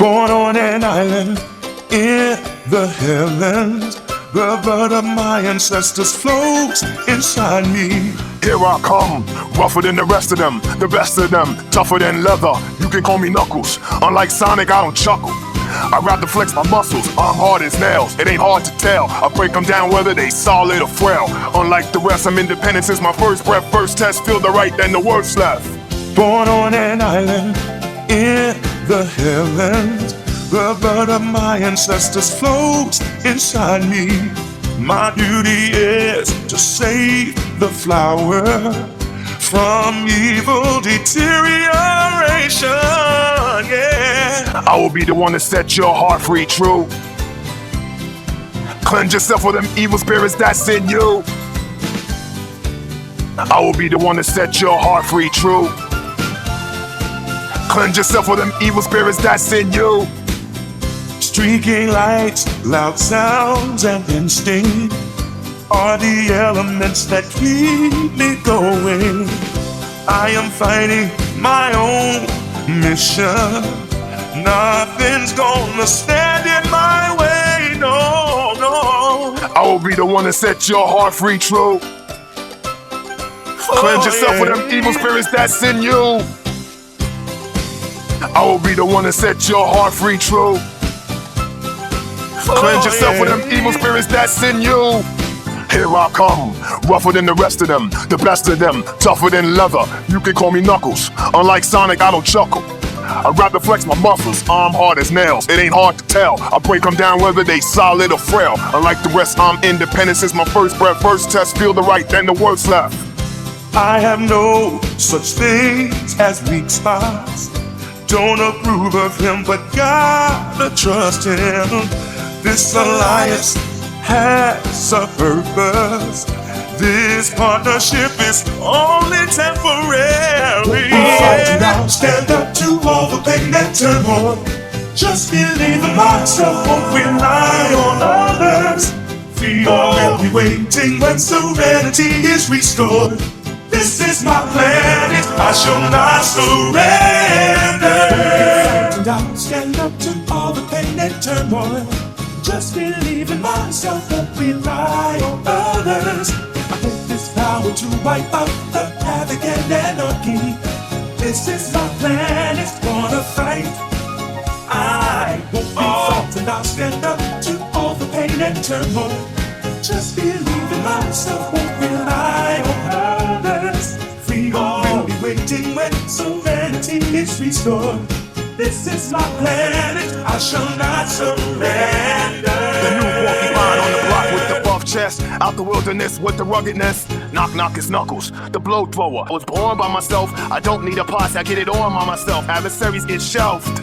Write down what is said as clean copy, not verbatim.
Born on an island in the heavens, the blood of my ancestors flows inside me. Here I come, rougher than the rest of them, the best of them, tougher than leather. You can call me Knuckles. Unlike Sonic, I don't chuckle. I rather flex my muscles, I'm hard as nails. It ain't hard to tell, I break them down whether they solid or frail. Unlike the rest, I'm independent since my first breath. First test, feel the right, then the worst left. Born on an island in the heavens, the blood of my ancestors flows inside me. My duty is to save the flower from evil deterioration, yeah. I will be the one to set your heart free, true. Cleanse yourself of them evil spirits that's in you. I will be the one to set your heart free, true. Cleanse yourself of them evil spirits that's in you. Streaking lights, loud sounds, and instinct are the elements that keep me going. I am fighting my own mission. Nothing's gonna stand in my way, no, no. I will be the one to set your heart free, true. Cleanse yourself of them evil spirits that's in you. I will be the one to set your heart free, true. Cleanse yourself of them evil spirits that's in you. Here I come, rougher than the rest of them, the best of them, tougher than leather. You can call me Knuckles. Unlike Sonic, I don't chuckle. I rather flex my muscles, I'm hard as nails. It ain't hard to tell, I break them down whether they solid or frail. Unlike the rest, I'm independent since my first breath. First test, feel the right, then the worst left. I have no such things as weak spots. Don't approve of him, but gotta trust him. This alliance has a purpose. This partnership is only temporary. Fight now, stand up to all the pain and turmoil. Just believe in myself, won't rely on others. We all will be waiting when serenity is restored. This is my planet, I shall not surrender. Fight now, stand up to all the pain and turmoil. Just believe in myself, won't rely on others. I take this power to wipe out the havoc and anarchy. This is my plan, it's gonna fight. I won't be fighting, I'll stand up to all the pain and turmoil. Just believe in myself, won't rely on others. We all will be waiting when serenity is restored. This is my planet, I shall not surrender. The new walking line on the block with the buff chest. Out the wilderness with the ruggedness. Knock knock is Knuckles, the blow thrower. I was born by myself, I don't need a posse, I get it on by myself. Adversaries get shelved.